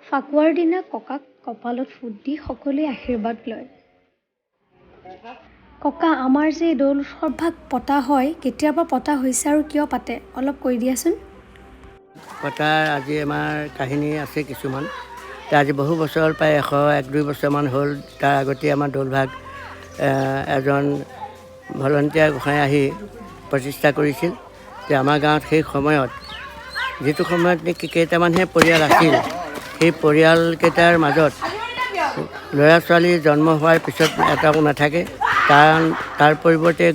ফাকুৱাৰ দিনা ককাক কপালত ফুট দি সকলোৱে আশীৰ্বাদ লয়। ককা, আমাৰ যে দৌল উৎসৱভাগ পতা হয়, কেতিয়াৰ পৰা পতা হৈছে আৰু কিয় পাতে অলপ কৈ দিয়াচোন। পতাৰ আজি আমাৰ কাহিনী আছে কিছুমান। আজি বহু বছৰ প্ৰায় 101-2 বছৰমান হ'ল। তাৰ আগতে আমাৰ দৌলভাগ এজন ভলণ্টিয়াৰ গোসাঁই আহি প্ৰতিষ্ঠা কৰিছিল। যে আমাৰ গাঁৱত সেই সময়ত যিটো সময়ত নেকি কেইটামানহে পৰিয়াল আছিল, সেই পৰিয়ালকেইটাৰ মাজত ল'ৰা ছোৱালী জন্ম হোৱাৰ পিছত এটাও নাথাকে। তাৰ পৰিৱৰ্তে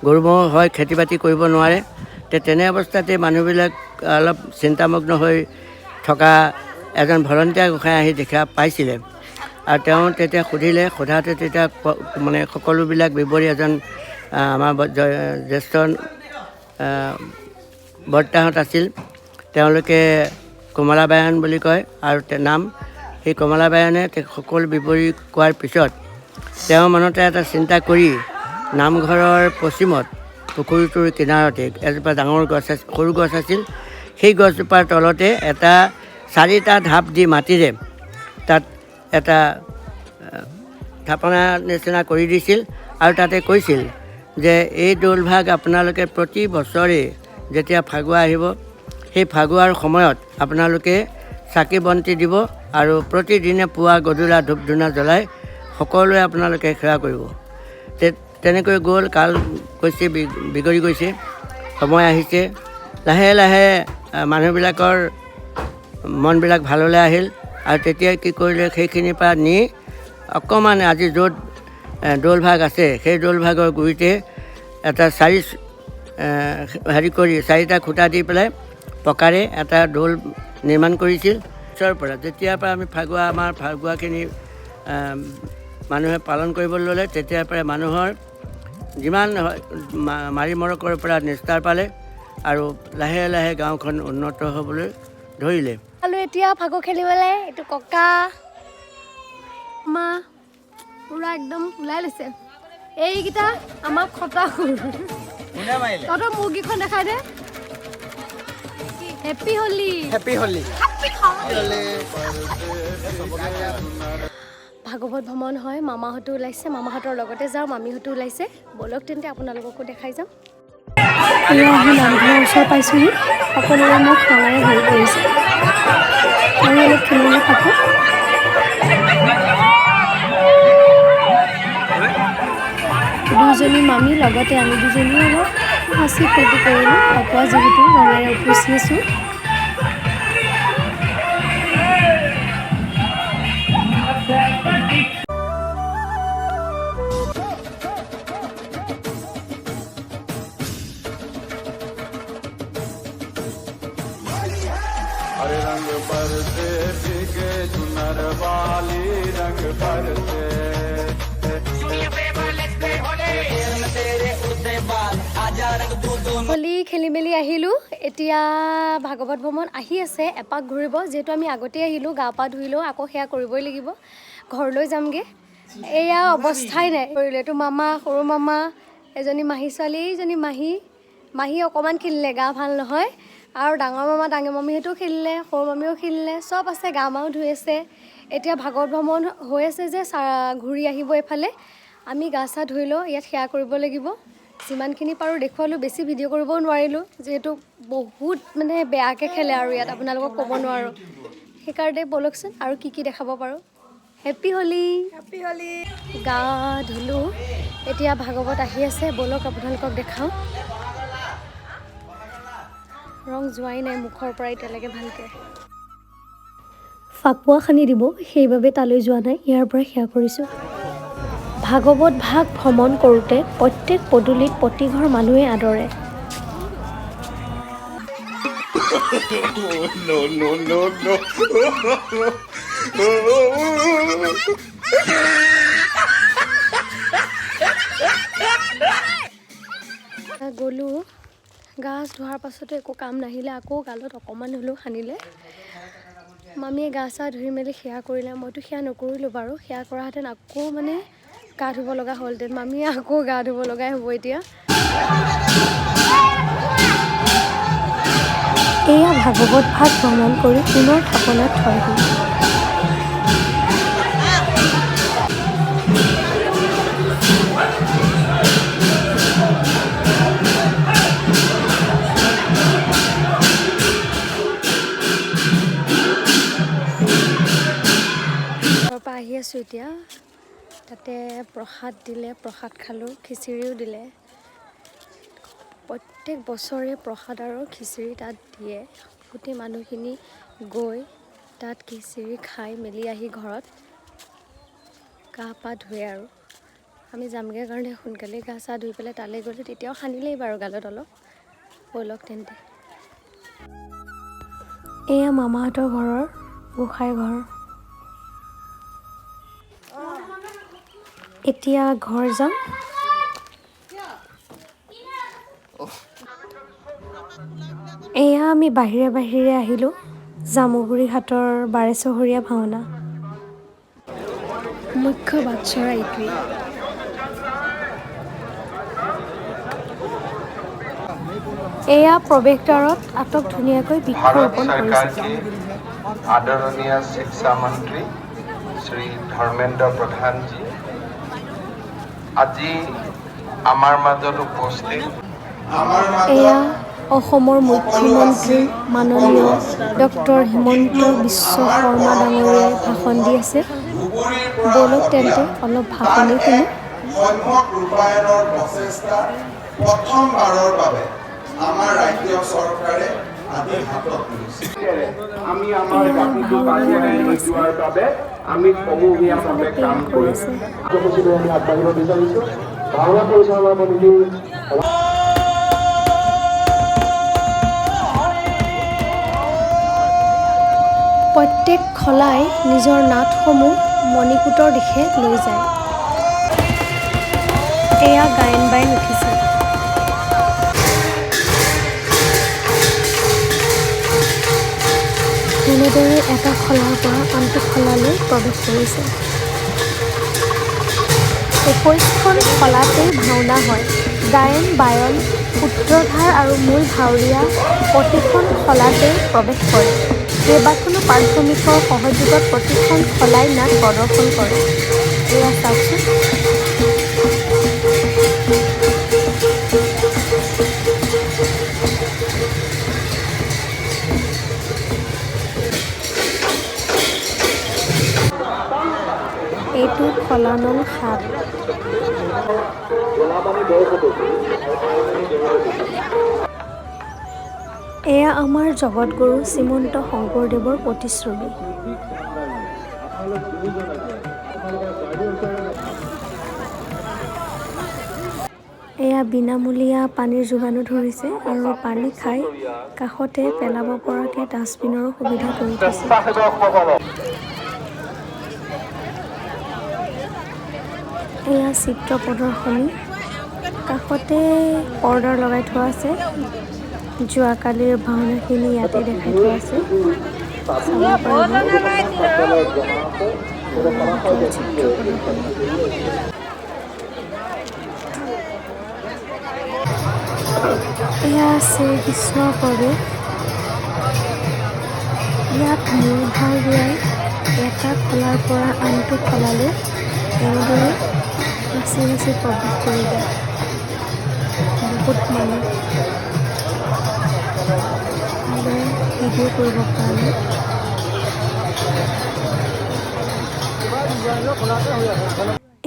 গৰু ম'হ হয়, খেতি বাতি কৰিব নোৱাৰে। তেনে অৱস্থাতে মানুহবিলাক অলপ চিন্তামগ্ন হৈ থকা এজন ভলণ্টিয়াৰ গোসাঁই আহি দেখা পাইছিলে। আৰু তেওঁ তেতিয়া সোধাতে তেতিয়া মানে সকলোবিলাক বিৱৰি এজন আমাৰ জ্যেষ্ঠ বৰ্তাহঁত আছিল। তেওঁলোকে কমলাবায়ন বুলি কয় আৰু নাম। সেই কমলাবায়নে সকলো বিৱৰি কোৱাৰ পিছত তেওঁ মনতে এটা চিন্তা কৰি নামঘৰৰ পশ্চিমত পুখুৰীটোৰ কিনাৰতে এজোপা ডাঙৰ গছ সৰু গছ আছিল। সেই গছজোপাৰ তলতে এটা 4টা ঢাপ দি মাটিৰে তাত এটা থাপনা নিচিনা কৰি দিছিল আৰু তাতে কৈছিল যে এই দৌলভাগ আপোনালোকে প্ৰতি বছৰে যেতিয়া ফাকুৱা আহিব, সেই ফাকুৱাৰ সময়ত আপোনালোকে চাকি বন্তি দিব আৰু প্ৰতিদিনে পুৱা গধূলা ধূপ ধূনা জ্বলাই সকলোৱে আপোনালোকে সেৱা কৰিব। তেনেকৈ গ'ল, কাল গৈছে, বিগৰি গৈছে, সময় আহিছে। লাহে লাহে মানুহবিলাকৰ মনবিলাক ভাললৈ আহিল আৰু তেতিয়া কি কৰিলে, সেইখিনিৰ পৰা নি অকণমান আজি য'ত দৌলভাগ আছে সেই দৌলভাগৰ গুৰিতে এটা 4টা খুঁটা দি পেলাই পকাৰে এটা দৌল নিৰ্মাণ কৰিছিল। পিছৰ পৰা যেতিয়াৰ পৰা আমি আমাৰ ফাকুৱাখিনি মানুহে পালন কৰিবলৈ ল'লে, তেতিয়াৰ পৰাই মানুহৰ যিমান মাৰি মৰকৰ পৰা নিস্তাৰ পালে আৰু লাহে লাহে গাঁওখন উন্নত হ'বলৈ ধৰিলে। এতিয়া ফাকু খেলিবলৈ এইটো ককা মা পুৰা একদম ওলাই লৈছে। এইকেইটা আমাক খটাসুৰ। তহঁতৰ মুৰ্গীখন দেখাই দে। হেপী হোলী। ভাগৱত ভ্ৰমণ হয়, মামাহঁতো ওলাইছে, মামাহঁতৰ লগতে যাওঁ, মামীহঁতো ওলাইছে। ব'লক তেন্তে আপোনালোককো দেখাই যাম। এয়া আহি নামঘৰৰ ওচৰ পাইছোঁহি। সকলোৰে মোক ৰঙাৰে ভৰি পৰিছে। আৰু অলপ খেলিবলৈ থাকোঁ। দুজনী মামী লগতে আমি দুজনী অলপ হাঁচি ফূৰ্তি কৰিলোঁ। ফাকুৱা যিহেতু ৰঙেৰে উপচি আছোঁ। हरे रंग बरसे भीगे चुनर वाली रंग बरसे হোলী খেলি মেলি আহিলোঁ। এতিয়া ভাগৱত ভ্ৰমণ আহি আছে, এপাক ঘূৰিব। যিহেতু আমি আগতেই আহিলোঁ, গা পা ধুই লওঁ, আকৌ সেয়া কৰিবই লাগিব। ঘৰলৈ যামগৈ। এয়া অৱস্থাই নাই কৰিলে। এইটো মামা, সৰু মামা, এজনী মাহী ছোৱালী, এইজনী মাহী অকণমান খেলিলে, গা ভাল নহয়। আৰু ডাঙৰ মামা ডাঙৰ মামীহঁতেও খেলিলে, সৰু মামীও খেলিলে, চব আছে, গা মাও ধুই আছে। এতিয়া ভাগৱত ভ্ৰমণ হৈ আছে যে ঘূৰি আহিব এইফালে। আমি গা চা ধুই লওঁ, ইয়াত সেৱা কৰিব লাগিব। যিমানখিনি পাৰোঁ দেখুৱালোঁ, বেছি ভিডিঅ' কৰিবও নোৱাৰিলোঁ, যিহেতু বহুত মানে বেয়াকৈ খেলে আৰু ইয়াত আপোনালোকক ক'ব নোৱাৰোঁ। সেইকাৰণে ব'লকচোন আৰু কি দেখাব পাৰোঁ। হেপী হোলী। গা ধুলোঁ, এতিয়া ভাগৱত আহি আছে, ব'লক আপোনালোকক দেখাওঁ। ৰং যোৱাই নাই মুখৰ পৰা এতিয়ালৈকে ভালকৈ। ফাকুৱা সানি দিব, সেইবাবে তালৈ যোৱা নাই, ইয়াৰ পৰা সেৱা কৰিছোঁ। ভাগৱত ভাগ ভ্ৰমণ কৰোঁতে প্ৰত্যেক পদূলিত প্ৰতিঘৰ মানুহে আদৰে। গ'লোঁ, গা ধোৱাৰ পাছতো একো কাম নাহিলে, আকৌ গালত অকণমান হ'লেও সানিলে। মামীয়ে গা চা ধুই মেলি সেৱা কৰিলে। মইতো সেৱা নকৰিলোঁ বাৰু, সেৱা কৰাহেঁতেন আকৌ মানে গা ধুব লগা হ'লহেঁতেন। মামীয়ে আকৌ গা ধুব লগাই হ'ব এতিয়া। এয়া ভাগৱত ভাগ ভ্ৰমণ কৰি পুনৰ থাপনাত থয়হি। পৰা আহি আছোঁ এতিয়া, তাতে প্ৰসাদ দিলে, প্ৰসাদ খালোঁ, খিচিৰিও দিলে। প্ৰত্যেক বছৰে প্ৰসাদ আৰু খিচিৰি তাত দিয়ে। গোটেই মানুহখিনি গৈ তাত খিচিৰি খাই মেলি আহি ঘৰত গা পা ধুৱে আৰু আমি যামগৈ কাৰণে সোনকালে গা চা ধুই পেলাই তালৈ গ'লোঁ। তেতিয়াও সানিলেই বাৰু গালত অলপ। ব'লক তেন্তে। এয়া মামাহঁতৰ ঘৰৰ গোসাঁই ঘৰ। এতিয়া ঘৰ যাম। এয়া আমি বাহিৰে বাহিৰে আহিলোঁ জামুগুৰি ঘাটৰ বাৰেচহৰীয়া ভাওনা। মুখ্য বাটচৰা এইটোৱেই। এয়া প্ৰৱেশদ্বাৰত আটক ধুনীয়াকৈ বৃক্ষৰোপণ भारत सरकार কৰিছে। के आदरणीय शिक्षा मंत्री श्री धर्मेंद्र प्रधान जी আজি আমাৰ মাজত উপস্থিত। এয়া অসমৰ মুখ্যমন্ত্ৰী মাননীয় ডক্টৰ হিমন্ত বিশ্ব শৰ্মা ডাঙৰীয়াই ভাষণ দি আছে। ব'লক তেন্তে অলপ ভাষণেই শুনো। সম্যক ৰূপায়ণৰ প্ৰচেষ্টা প্ৰথমবাৰৰ বাবে আমাৰ ৰাজ্য চৰকাৰে আজি হাতত লৈছে। আমি আমাৰ জাতিটোক আগুৱাই লৈ যোৱাৰ বাবে আমি সমূহীয়াভাৱে কাম কৰিছোঁ। কাৰ্যসূচীলৈ আমি আগবাঢ়িব বিচাৰিছোঁ। ভাওনা পৰিচালনা সমিতিৰ প্ৰত্যেক খলাই নিজৰ নাটসমূহ মণিকূটৰ দিশে লৈ যায়। এয়া গায়ন বায়ন উঠিছে। এনেদৰে এটা খলাৰ পৰা আনটো খলালৈ প্ৰৱেশ কৰিছে। 21খন খলাতেই ভাওনা হয়। গায়ন বায়ন সূত্ৰধাৰ আৰু মূল ভাৱৰীয়া প্ৰতিখন খলাতেই প্ৰৱেশ কৰে। কেইবাখনো প্ৰাথমিকৰ সহযোগত প্ৰতিখন খলাই নাট প্ৰদৰ্শন কৰে। এয়া চাওকচোন। এইটো খলা নং 7। এয়া আমাৰ জগতগুৰু শ্ৰীমন্ত শংকৰদেৱৰ প্ৰতিচ্ছবি। এয়া বিনামূলীয়া পানীৰ যোগানো ধৰিছে আৰু পানী খাই কাষতে পেলাব পৰাকৈ ডাষ্টবিনৰো সুবিধা কৰি থৈছে। এয়া চিত্ৰ প্ৰদৰ্শনী। কাষতে পৰ্দা লগাই থোৱা আছে। যোৱাকালিৰ ভাওনাখিনি ইয়াতে দেখাই থোৱা আছে। চাব পাৰিব। চিত্ৰ প্ৰদৰ্শনী। এয়া শ্ৰীকৃষ্ণৰ প্ৰৱেশ। ইয়াত মূল ভাৱৰীয়াই এটা খলাৰ পৰা আনটো খলালৈ এনেদৰে নাচি নাচি প্ৰৱেশ কৰি যায়। বহুত মানুহ ভিডিঅ' কৰিবৰ কাৰণে।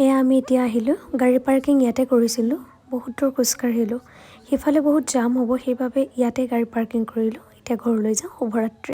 এয়া আমি এতিয়া আহিলোঁ। গাড়ী পাৰ্কিং ইয়াতে কৰিছিলোঁ। বহুত দূৰ খোজকাঢ়িলোঁ। সিফালে বহুত জাম হ'ব, সেইবাবে ইয়াতে গাড়ী পাৰ্কিং কৰিলোঁ। এতিয়া ঘৰলৈ যাওঁ। শুভৰাত্ৰি।